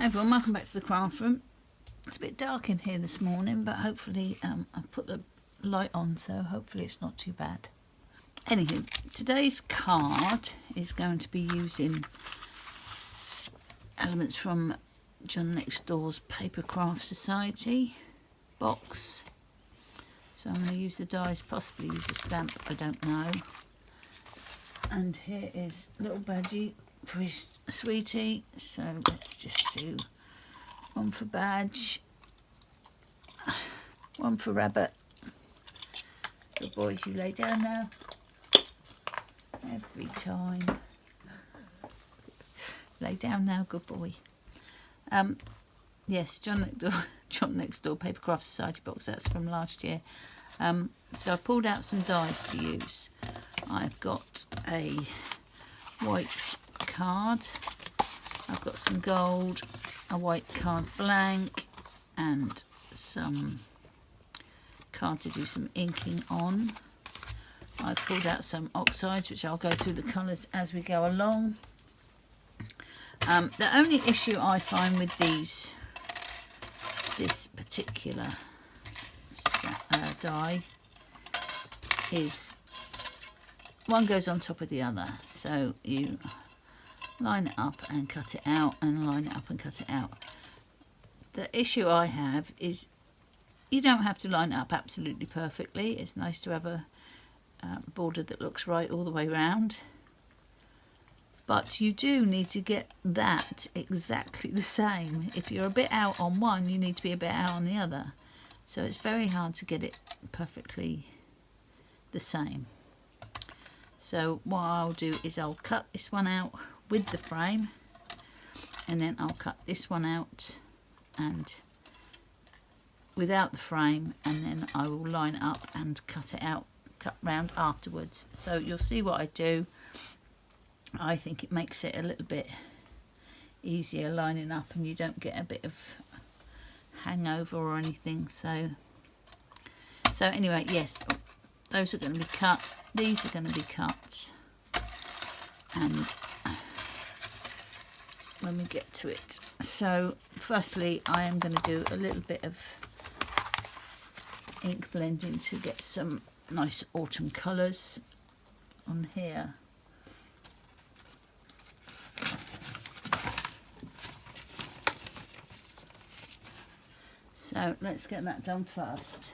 Hi everyone, welcome back to the craft room. It's a bit dark in here this morning, but hopefully I've put the light on, so hopefully it's not too bad. Anywho, today's card is going to be using elements from John Next Door's Papercraft Society box. So I'm going to use the dies, possibly use a stamp, I don't know. And here is little Badgie for his sweetie, so let's just do one for Badge, one for Rabbit. Good boys, you lay down now. Every time. Lay down now, good boy. Yes, John Next Door Papercraft Society box, that's from last year. So I pulled out some dies to use. I've got a white card, I've got some gold, a white card blank, and some card to do some inking on. I've pulled out some oxides, which I'll go through the colours as we go along. The only issue I find with this particular die is one goes on top of the other, so you line it up and cut it out, and line it up and cut it out. The issue I have is you don't have to line it up absolutely perfectly. It's nice to have a border that looks right all the way round, but you do need to get that exactly the same. If you're a bit out on one, you need to be a bit out on the other, so it's very hard to get it perfectly the same. So what I'll do is I'll cut this one out with the frame, and then I'll cut this one out and without the frame, and then I will line it up and cut it out, cut round afterwards. So you'll see what I do. I think it makes it a little bit easier lining up, and you don't get a bit of hangover or anything. So anyway, yes, those are going to be cut, these are going to be cut, and when we get to it. So firstly, I am going to do a little bit of ink blending to get some nice autumn colours on here. So let's get that done first.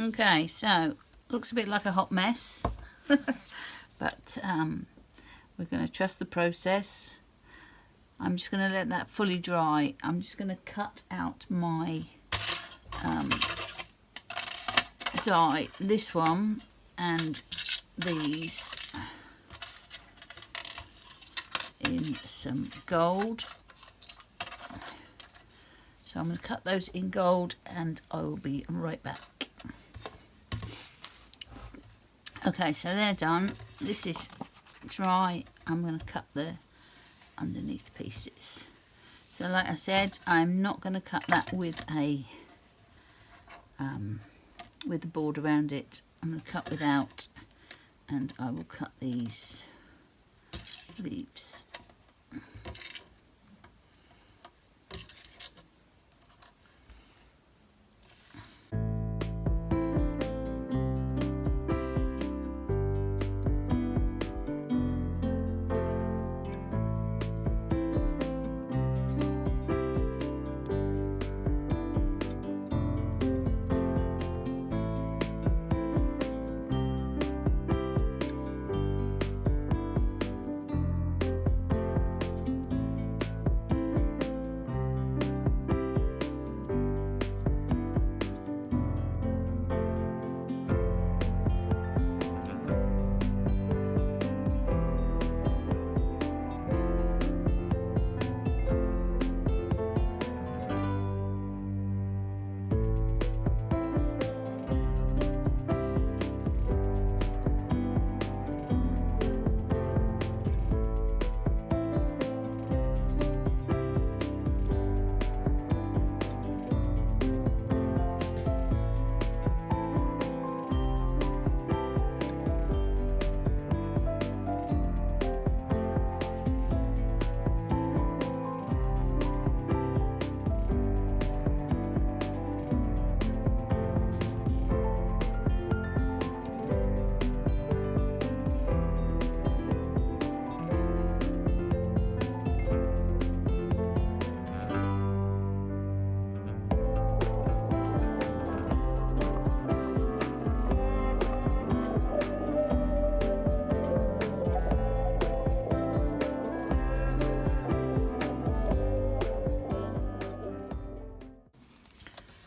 Okay, so looks a bit like a hot mess, but we're going to trust the process. I'm just going to let that fully dry. I'm just going to cut out my die, this one and these in some gold. So I'm going to cut those in gold and I will be right back. Okay, so they're done. This is dry. I'm going to cut the underneath pieces. So like I said, I'm not going to cut that with a board around it. I'm going to cut without, and I will cut these leaves.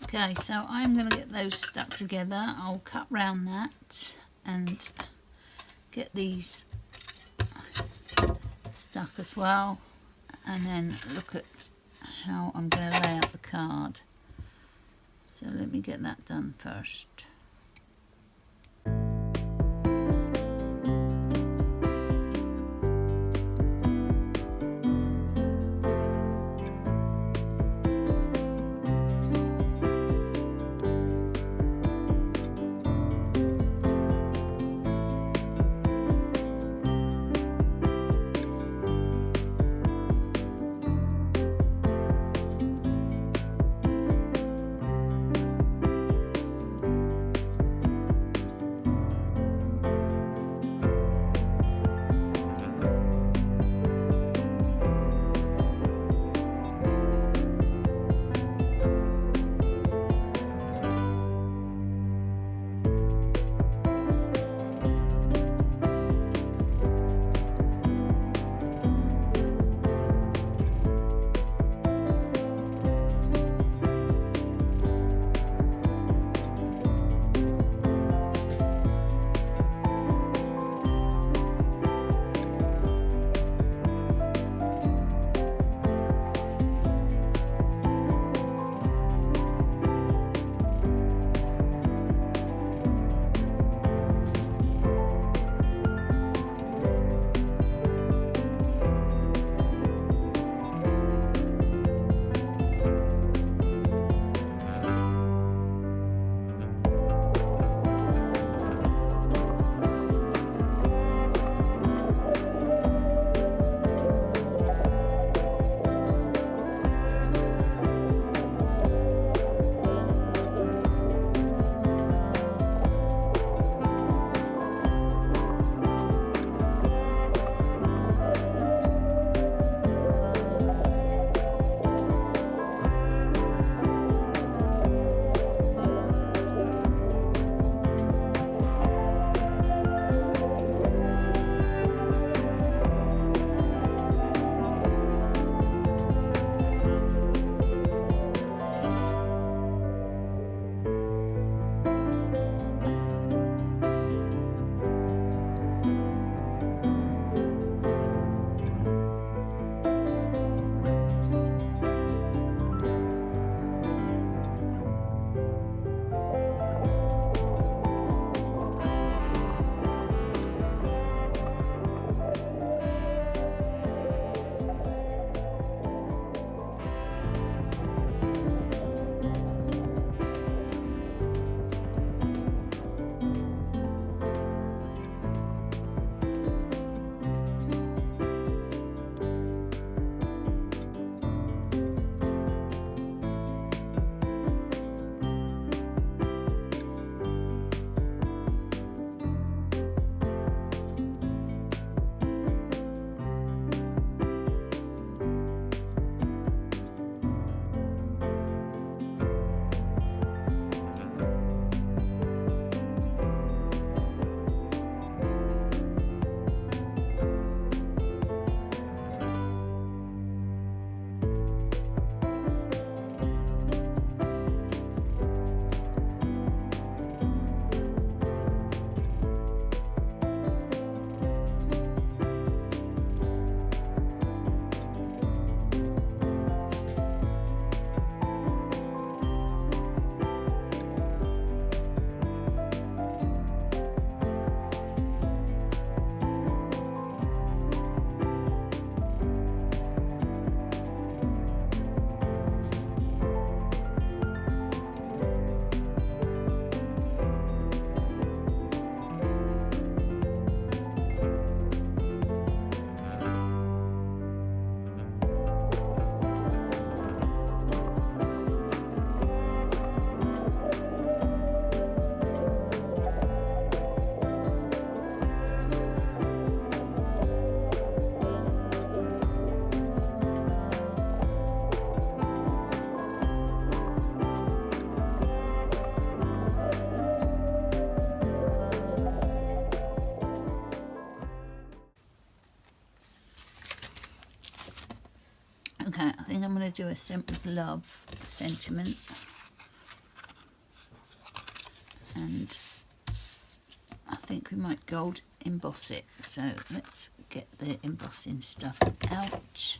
Okay, so I'm going to get those stuck together. I'll cut round that and get these stuck as well, and then look at how I'm going to lay out the card. So let me get that done first. Okay, I think I'm going to do a Sent with Love sentiment. And I think we might gold emboss it. So let's get the embossing stuff out.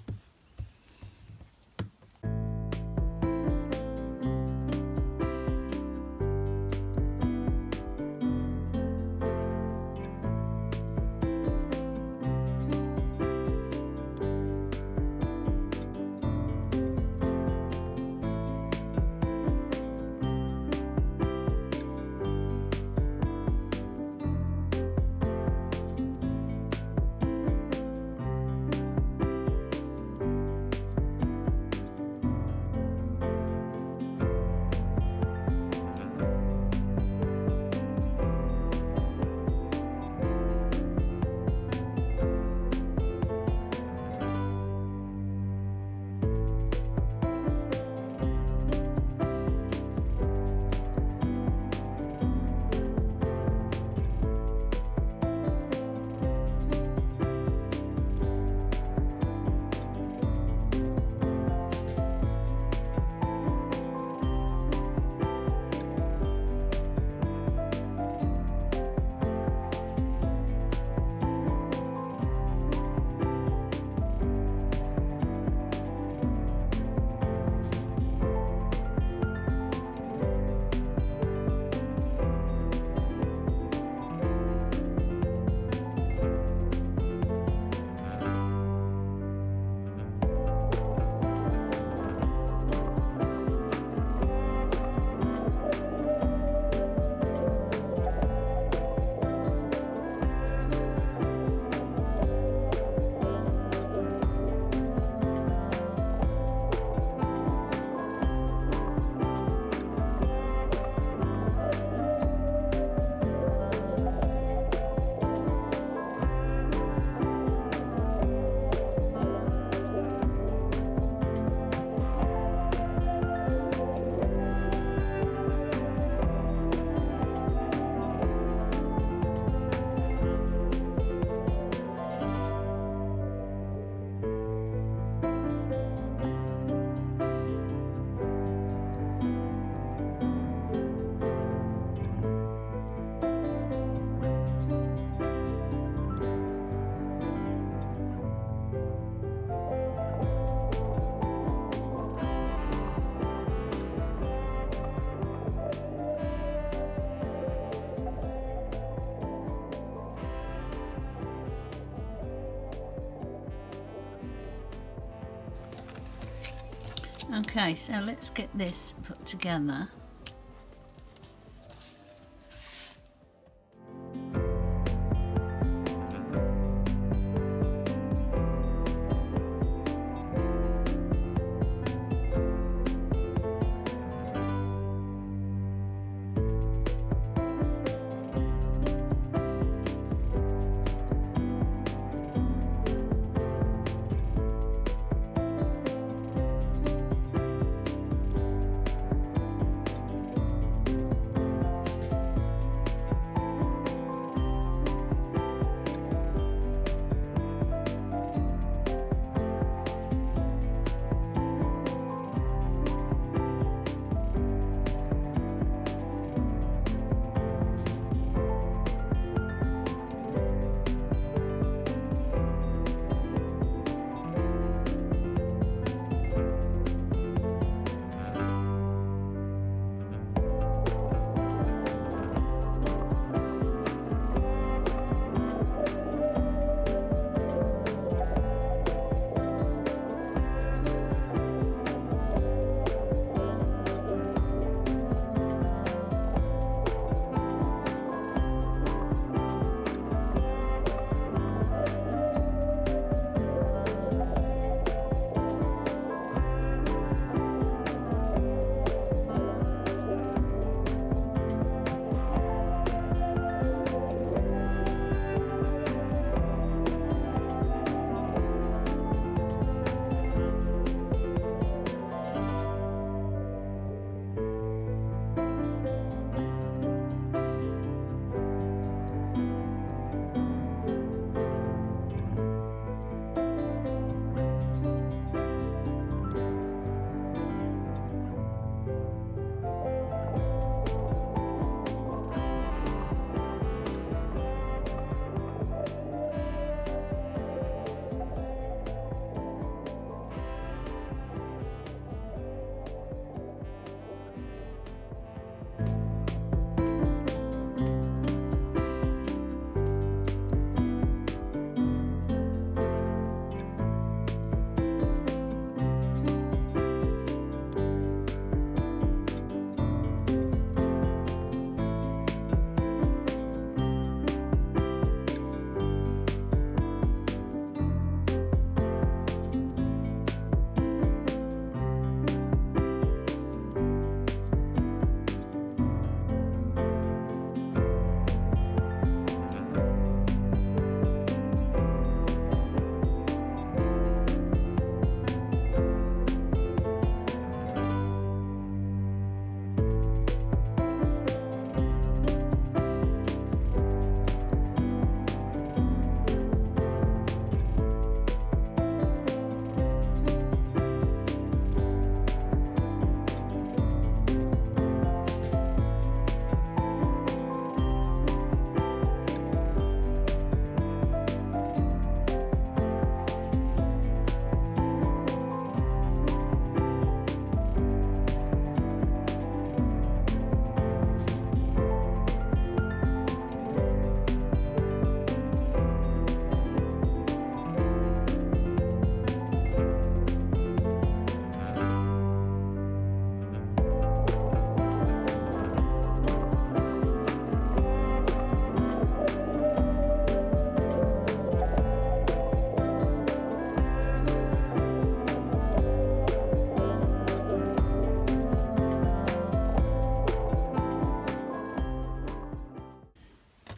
Okay, so let's get this put together.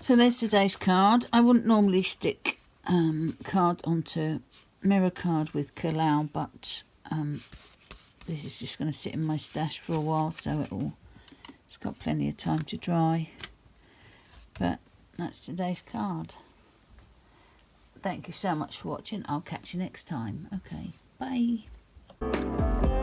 So there's today's card. I wouldn't normally stick card onto mirror card with Collall, but this is just going to sit in my stash for a while, so it's got plenty of time to dry. But that's today's card. Thank you so much for watching. I'll catch you next time. Okay, bye.